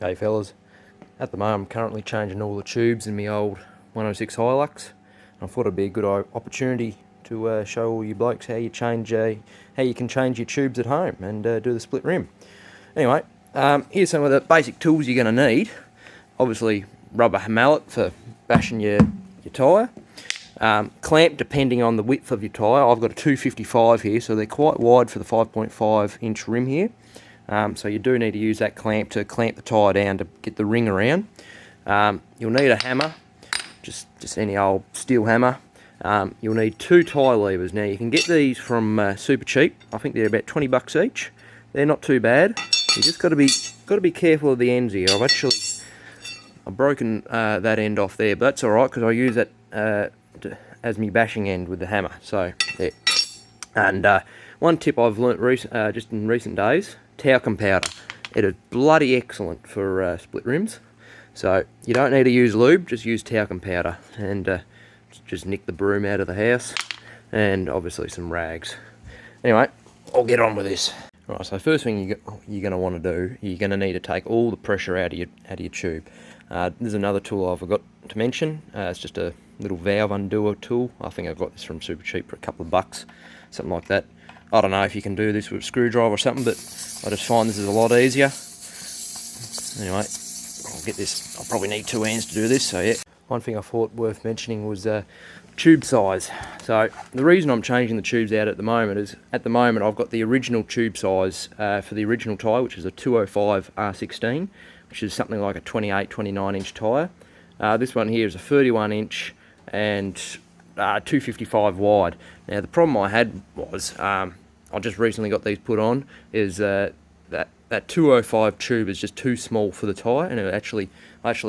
Hey fellas, at the moment I'm currently changing all the tubes in my old 106 Hilux. I thought it'd be a good opportunity to show all you blokes how you can change your tubes at home and do the split rim. Anyway, here's some of the basic tools you're going to need. Obviously, rubber mallet for bashing your tyre. Clamp depending on the width of your tyre. I've got a 255 here, so they're quite wide for the 5.5 inch rim here. So you do need to use that clamp to clamp the tyre down to get the ring around. You'll need a hammer, just any old steel hammer. You'll need 2 tyre levers. Now you can get these from super cheap. I think they're about 20 bucks each. They're not too bad. You just got to be careful of the ends here. I've broken that end off there, but that's all right because I use that as my bashing end with the hammer. So there. And one tip I've learnt just in recent days: talcum powder. It is bloody excellent for split rims. So you don't need to use lube, just use talcum powder and just nick the broom out of the house, and obviously some rags. Anyway, I'll get on with this. Right, so first thing you're going to want to do, you're going to need to take all the pressure out of your tube. There's another tool I forgot to mention. It's just a little valve undoer tool. I think I got this from super cheap for a couple of bucks, something like that. I don't know if you can do this with a screwdriver or something, but I just find this is a lot easier. Anyway, I'll get this. I'll probably need 2 hands to do this, so yeah. One thing I thought worth mentioning was tube size. So the reason I'm changing the tubes out at the moment is, at the moment I've got the original tube size for the original tyre, which is a 205 R16, which is something like a 28, 29 inch tyre. This one here is a 31 inch and 255 wide. Now the problem I had was, I just recently got these put on, is that 205 tube is just too small for the tyre, and I actually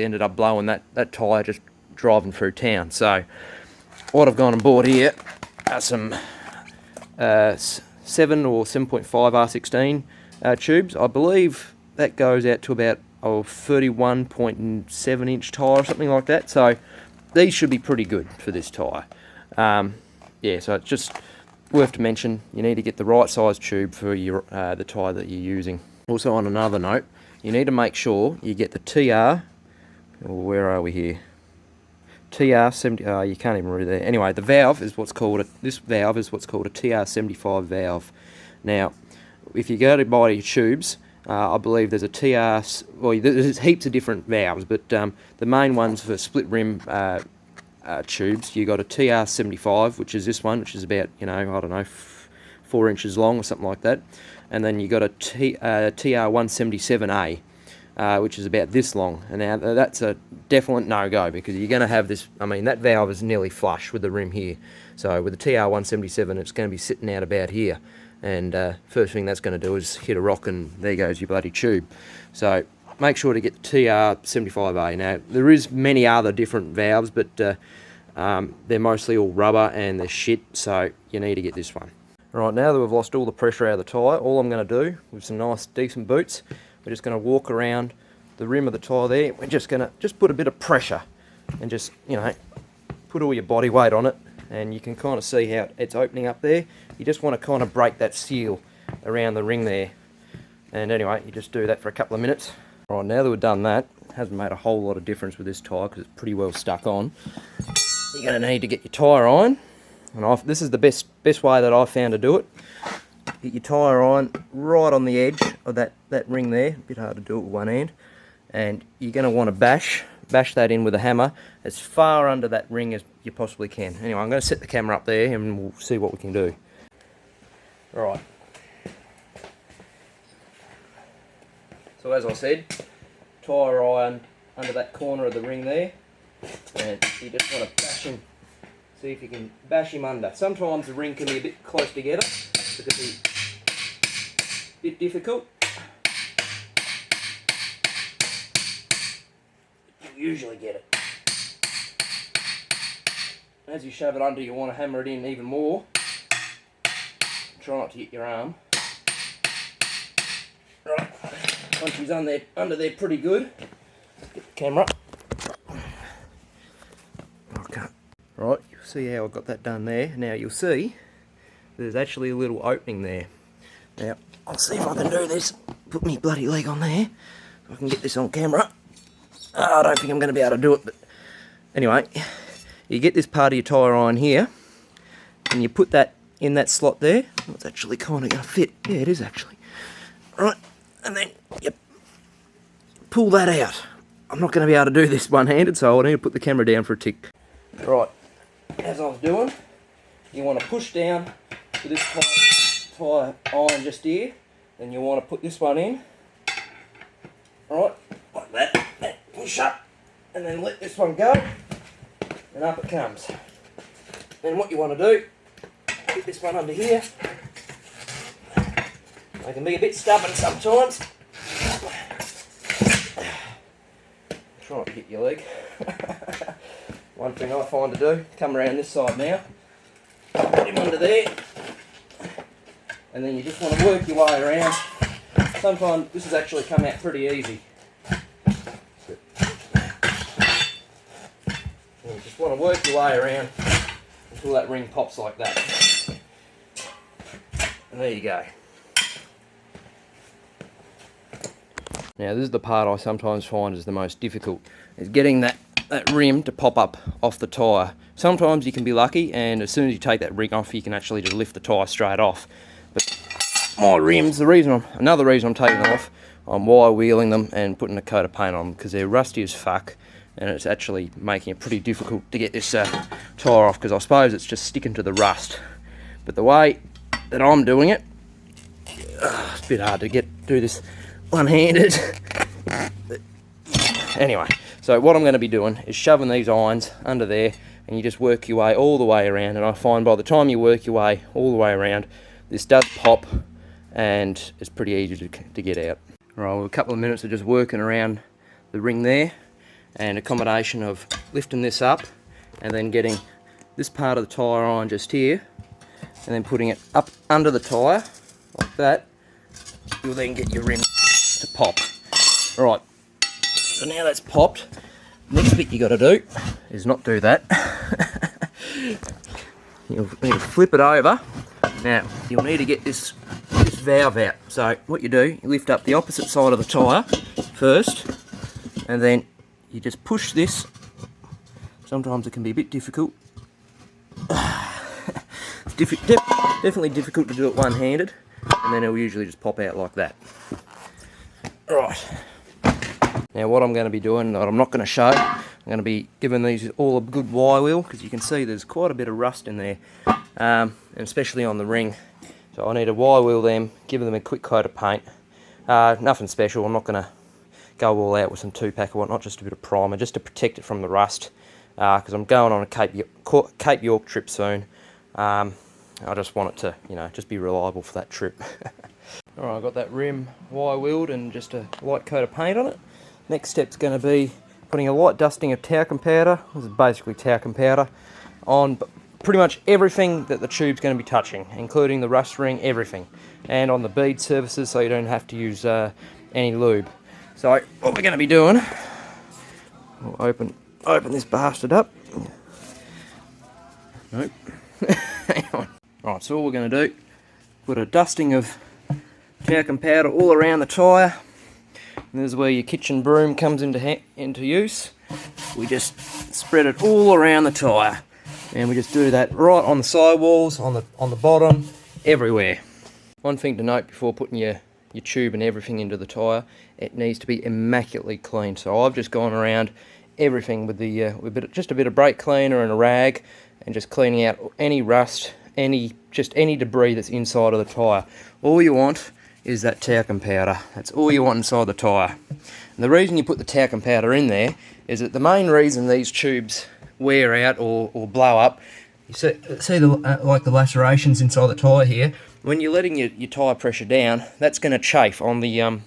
ended up blowing that tyre just driving through town. So what I've gone and bought here are some 7 or 7.5 R16 tubes. I believe that goes out to about 31.7 inch tyre or something like that. So these should be pretty good for this tyre. Yeah, so it's just worth to mention, you need to get the right size tube for your the tyre that you're using. Also, on another note, you need to make sure you get the TR, where are we here? TR70, you can't even read there. Anyway, the valve is what's called this valve is what's called a TR75 valve. Now, if you go to buy your tubes, I believe there's a TR, well, there's heaps of different valves, but the main ones for split rim tubes, you got a TR75, which is this one, which is about, I don't know, 4 inches long or something like that. And then you got a TR177A, which is about this long. And now that's a definite no-go, because you're going to have this, that valve is nearly flush with the rim here. So with the TR177, it's going to be sitting out about here. And first thing that's going to do is hit a rock, and there goes your bloody tube. So make sure to get the TR75A. Now, there is many other different valves, but they're mostly all rubber and they're shit, so you need to get this one. Right, now that we've lost all the pressure out of the tyre, all I'm going to do with some nice decent boots, we're just going to walk around the rim of the tyre there. We're just going to put a bit of pressure and just, put all your body weight on it, and you can kind of see how it's opening up there. You just want to kind of break that seal around the ring there. And anyway, you just do that for a couple of minutes. Right, now that we've done that, it hasn't made a whole lot of difference with this tyre because it's pretty well stuck on. You're going to need to get your tyre iron. And this is the best way that I've found to do it. Get your tyre iron right on the edge of that ring there. A bit hard to do it with one hand. And you're going to want to bash that in with a hammer as far under that ring as you possibly can. Anyway, I'm going to set the camera up there and we'll see what we can do. Right. So as I said, tyre iron under that corner of the ring there. And you just want to bash him. See if you can bash him under. Sometimes the ring can be a bit close together. It can be a bit difficult. You usually get it. As you shove it under, you want to hammer it in even more. Try not to hit your arm. Right. Once he's under there pretty good, get the camera up. Right, you'll see how I've got that done there. Now you'll see there's actually a little opening there. Now, I'll see if I can do this. Put my bloody leg on there. I can get this on camera. Oh, I don't think I'm going to be able to do it, but anyway, you get this part of your tyre iron here, and you put that in that slot there. Oh, it's actually kind of going to fit. Yeah, it is actually. Right, and then you pull that out. I'm not going to be able to do this one-handed, so I need to put the camera down for a tick. Right, as I was doing, you want to push down to this tyre iron just here, then you want to put this one in, right, like that, then push up, and then let this one go, and up it comes. Then what you want to do, put this one under here. They can be a bit stubborn sometimes. Try not to hit your leg. One thing I find to do, come around this side now, put him under there, and then you just want to work your way around. Sometimes this has actually come out pretty easy. You just want to work your way around until that ring pops like that. And there you go. Now this is the part I sometimes find is the most difficult, is getting that rim to pop up off the tyre. Sometimes you can be lucky, and as soon as you take that ring off, you can actually just lift the tyre straight off. But my rims, another reason I'm taking them off, I'm wire wheeling them and putting a coat of paint on them because they're rusty as fuck, and it's actually making it pretty difficult to get this tyre off, because I suppose it's just sticking to the rust. But the way that I'm doing it, it's a bit hard to do this one-handed. Anyway, so what I'm going to be doing is shoving these irons under there, and you just work your way all the way around, and I find by the time you work your way all the way around, this does pop and it's pretty easy to get out. Right, well, a couple of minutes of just working around the ring there, and a combination of lifting this up and then getting this part of the tyre iron just here, and then putting it up under the tyre like that, you'll then get your rim to pop. Right, so now that's popped, next bit you got to do is not do that. You'll need to flip it over. Now you'll need to get this valve out. So what you do, you lift up the opposite side of the tyre first, and then you just push this. Sometimes it can be a bit difficult. It's definitely difficult to do it one-handed, and then it'll usually just pop out like that. Right. Now what I'm going to be doing, that I'm not going to show, I'm going to be giving these all a good wire wheel, because you can see there's quite a bit of rust in there, and especially on the ring. So I need to wire wheel them, give them a quick coat of paint. Nothing special, I'm not going to go all out with some 2-pack or whatnot, just a bit of primer, just to protect it from the rust, because I'm going on a Cape York trip soon. I just want it to, just be reliable for that trip. Alright, I've got that rim wire wheeled and just a light coat of paint on it. Next step's going to be putting a light dusting of talcum powder, this is basically talcum powder, on pretty much everything that the tube's going to be touching, including the rust ring, everything, and on the bead surfaces, so you don't have to use any lube. So what we're going to be doing, we'll open this bastard up. Nope. Hang on. Right, so all we're going to do, put a dusting of talcum powder all around the tyre. And this is where your kitchen broom comes into use. We just spread it all around the tyre, and we just do that right on the sidewalls, on the bottom, everywhere. One thing to note before putting your tube and everything into the tyre, it needs to be immaculately clean. So I've just gone around everything with just a bit of brake cleaner and a rag, and just cleaning out any rust, any debris that's inside of the tyre. All you want is that talcum powder. That's all you want inside the tyre. And the reason you put the talcum powder in there is that the main reason these tubes wear out or blow up, you see like the lacerations inside the tyre here, when you're letting your tyre pressure down, that's going to chafe on the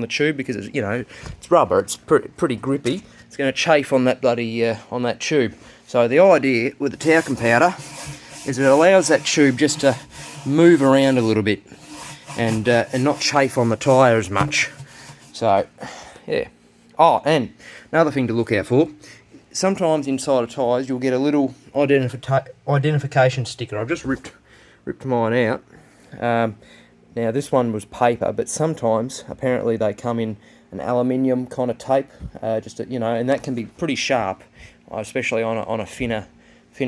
tube, because it's rubber, it's pretty grippy. It's going to chafe on that on that tube. So the idea with the talcum powder is it allows that tube just to move around a little bit, and not chafe on the tyre as much. So yeah. Oh, and another thing to look out for, sometimes inside of tyres you'll get a little identification sticker. I've just ripped mine out. Now this one was paper, but sometimes apparently they come in an aluminium kind of tape, just to, you know, and that can be pretty sharp, especially on a thinner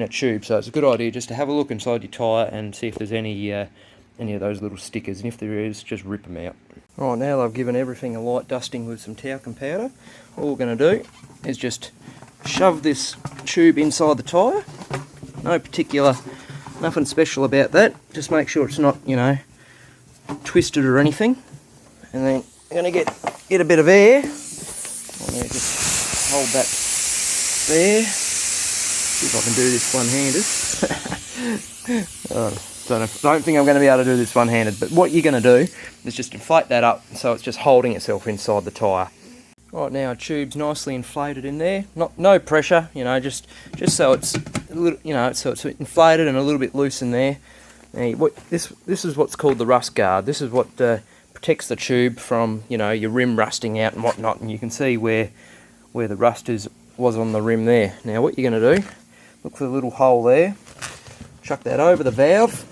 tube. So it's a good idea just to have a look inside your tyre and see if there's any of those little stickers, and if there is, just rip them out. Right, now that I've given everything a light dusting with some talcum powder, all we're going to do is just shove this tube inside the tyre. Nothing special about that. Just make sure it's not, you know, twisted or anything. And then you're going to get a bit of air. I'm going to just hold that there. See if I can do this one-handed. Don't think I'm going to be able to do this one-handed, but what you're going to do is just inflate that up so it's just holding itself inside the tyre. Right, now our tube's nicely inflated in there. No pressure, you know, just so it's a little, you know, so it's inflated and a little bit loose in there. Now, this is what's called the rust guard. This is what protects the tube from, you know, your rim rusting out and whatnot. And you can see where the rust was on the rim there. Now, what you're going to do, look for the little hole there. Chuck that over the valve.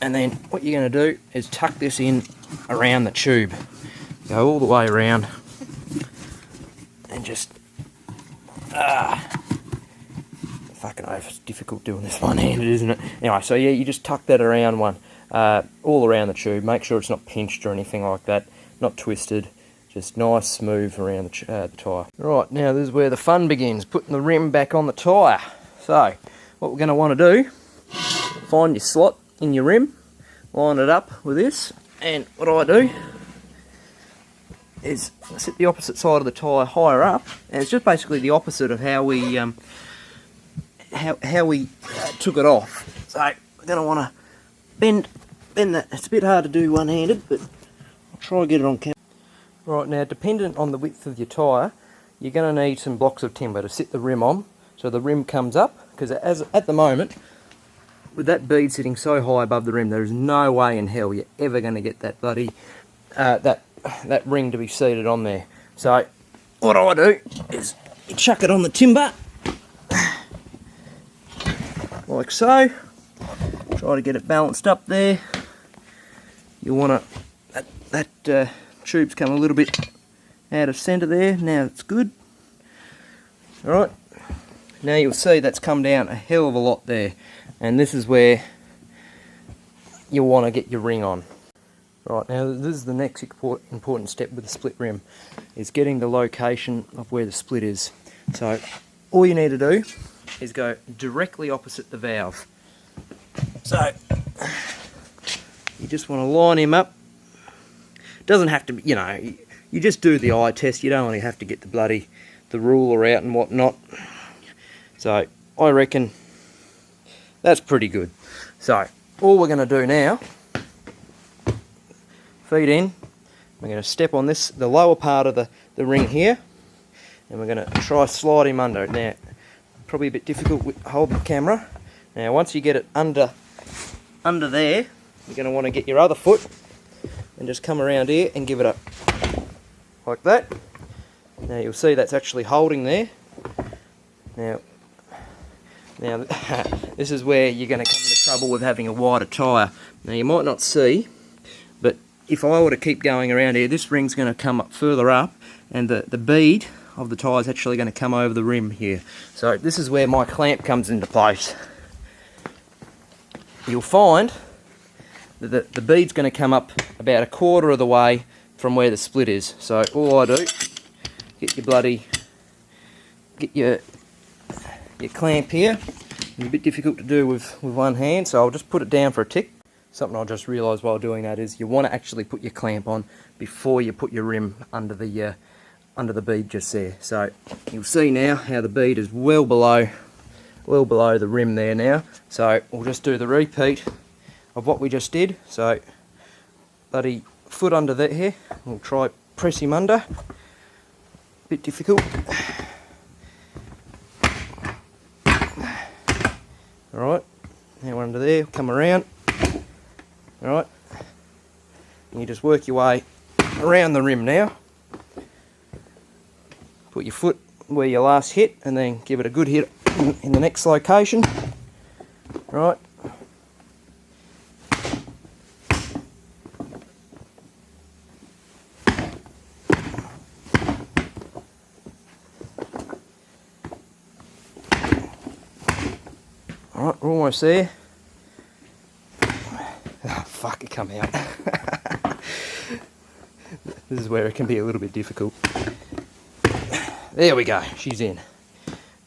And then what you're going to do is tuck this in around the tube. Go all the way around and just fucking oath, it's difficult doing this one-handed, isn't it? Anyway, so yeah, you just tuck that around all around the tube. Make sure it's not pinched or anything like that, not twisted, just nice smooth around the tyre. Right, now this is where the fun begins, putting the rim back on the tyre. So what we're going to want to do, find your slot in your rim, line it up with this, and what I do is sit the opposite side of the tyre higher up, and it's just basically the opposite of how we took it off. So we're going to want to bend that. It's a bit hard to do one-handed, but I'll try and get it on camera. Right, now dependent on the width of your tyre, you're going to need some blocks of timber to sit the rim on, so the rim comes up, because at the moment, with that bead sitting so high above the rim, there is no way in hell you're ever going to get that bloody that ring to be seated on there. So what I do is you chuck it on the timber like so. Try to get it balanced up there. You want to that tube's come a little bit out of centre there. Now it's good. Alright, now you'll see that's come down a hell of a lot there, and this is where you want to get your ring on. Right, now this is the next important step with the split rim, is getting the location of where the split is. So all you need to do is go directly opposite the valve. So you just want to line him up. Doesn't have to be, you know, you just do the eye test. You don't really have to get the ruler out and whatnot. So I reckon that's pretty good. So all we're going to do now, feet in, we're going to step on this, the lower part of the ring here, and we're going to try slide him under. Now, probably a bit difficult with holding the camera. Now, once you get it under there, you're going to want to get your other foot and just come around here and give it up like that. Now you'll see that's actually holding there. Now this is where you're going to come into trouble with having a wider tyre. Now you might not see, but if I were to keep going around here, this ring's going to come up further up, and the bead of the tyre is actually going to come over the rim here. So this is where my clamp comes into place. You'll find that the bead's going to come up about a quarter of the way from where the split is. So all I do, get your clamp here. It's a bit difficult to do with one hand, so I'll just put it down for a tick. Something I just realised while doing that is you want to actually put your clamp on before you put your rim under the bead just there. So you'll see now how the bead is well below the rim there now. So we'll just do the repeat of what we just did. So bloody foot under there here. We'll try press him under. Bit difficult. Alright, now we're under there, come around. Alright, and you just work your way around the rim now. Put your foot where you last hit, and then give it a good hit in the next location. Right. Alright, we're almost there. Oh, fuck, it come out. This is where it can be a little bit difficult. There we go, she's in.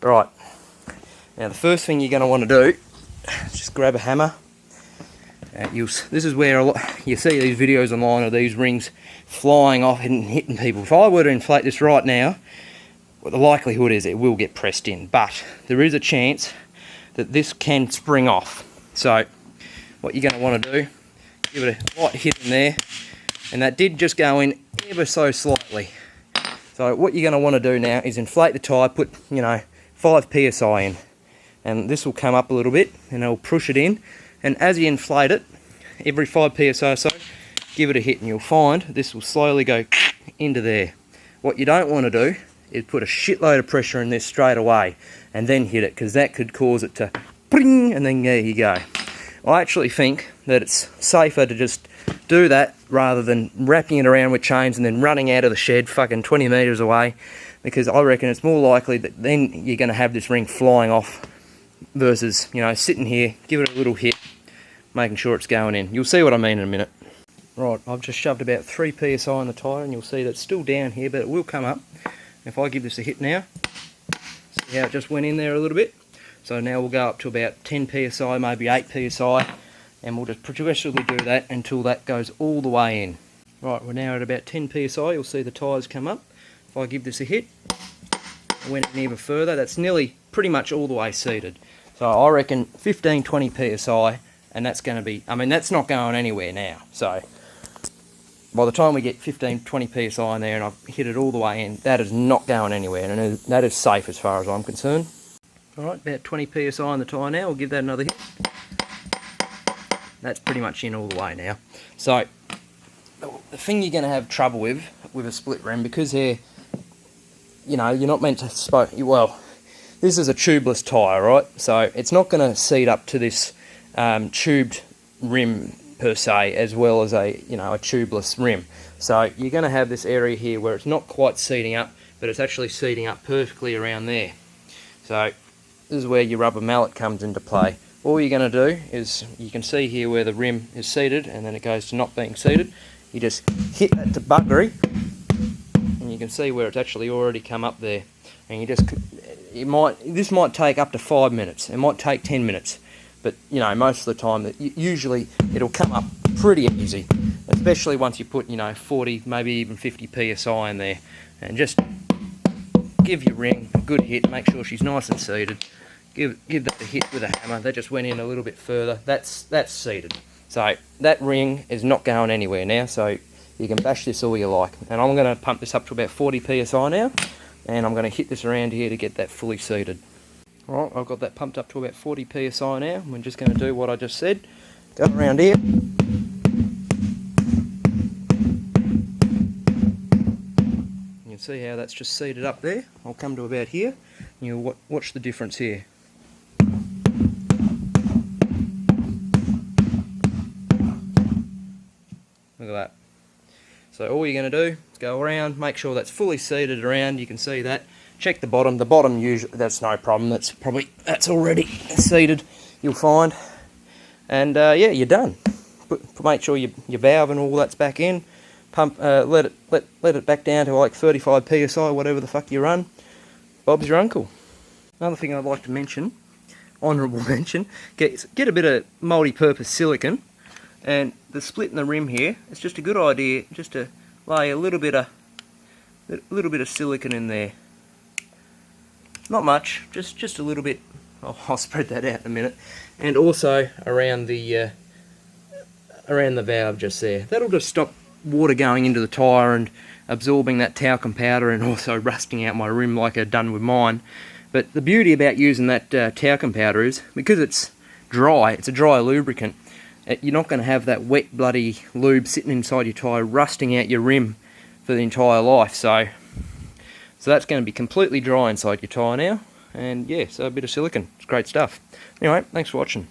Right, now the first thing you're going to want to do is just grab a hammer. This is where you see these videos online of these rings flying off and hitting people. If I were to inflate this right now, well, the likelihood is it will get pressed in, but there is a chance that this can spring off. So what you're going to want to do, give it a light hit in there, and that did just go in ever so slightly. So what you're going to want to do now is inflate the tyre, put 5 psi in, and this will come up a little bit and it'll push it in, and as you inflate it, every 5 psi or so, give it a hit and you'll find this will slowly go into there. What you don't want to do is put a shitload of pressure in this straight away and then hit it, because that could cause it to pring, and then there you go. I actually think that it's safer to just do that rather than wrapping it around with chains and then running out of the shed fucking 20 metres away, because I reckon it's more likely that then you're going to have this ring flying off versus, sitting here, give it a little hit, making sure it's going in. You'll see what I mean in a minute. Right, I've just shoved about 3 psi in the tyre, and you'll see that it's still down here, but it will come up. If I give this a hit now, see how it just went in there a little bit? So now we'll go up to about 10 psi, maybe 8 psi, and we'll just progressively do that until that goes all the way in. Right, we're now at about 10 psi, you'll see the tyres come up. If I give this a hit, I went in even further, that's nearly pretty much all the way seated. So I reckon 15-20 psi, and that's going to be, that's not going anywhere now. So by the time we get 15-20 psi in there and I've hit it all the way in, that is not going anywhere, and that is safe as far as I'm concerned. Alright, about 20 psi in the tyre now, we'll give that another hit. That's pretty much in all the way now. So the thing you're going to have trouble with a split rim, because you're not meant to well, this is a tubeless tyre, right? So it's not going to seat up to this tubed rim per se, as well as a tubeless rim. So you're going to have this area here where it's not quite seating up, but it's actually seating up perfectly around there. So this is where your rubber mallet comes into play. All you're going to do is, you can see here where the rim is seated and then it goes to not being seated. You just hit that to buggery, and you can see where it's actually already come up there. And this might take up to 5 minutes. It might take 10 minutes. But, most of the time, usually it'll come up pretty easy. Especially once you put, 40, maybe even 50 psi in there. And just give your ring a good hit, make sure she's nice and seated. Give that a hit with a hammer. That just went in a little bit further. That's seated. So that ring is not going anywhere now, so you can bash this all you like. And I'm going to pump this up to about 40 psi now, and I'm going to hit this around here to get that fully seated. Alright, I've got that pumped up to about 40 psi now. We're just going to do what I just said. Go around here. You can see how that's just seated up there. I'll come to about here, and you'll watch the difference here. Look at that. So all you're going to do is go around, make sure that's fully seated around. You can see that. Check the bottom. The bottom, usually, that's no problem. That's already seated, you'll find. And yeah, you're done. Make sure your valve and all that's back in. Pump. Let it back down to like 35 psi, whatever the fuck you run. Bob's your uncle. Another thing I'd like to mention, honourable mention, get a bit of multi-purpose silicone. And the split in the rim here, it's just a good idea just to lay a little bit of silicone in there. Not much, just a little bit. I'll spread that out in a minute. And also around the valve just there. That'll just stop water going into the tyre and absorbing that talcum powder and also rusting out my rim like I've done with mine. But the beauty about using that talcum powder is, because it's dry, it's a dry lubricant, you're not going to have that wet bloody lube sitting inside your tyre rusting out your rim for the entire life. So that's going to be completely dry inside your tyre now. And yeah, so a bit of silicone. It's great stuff. Anyway, thanks for watching.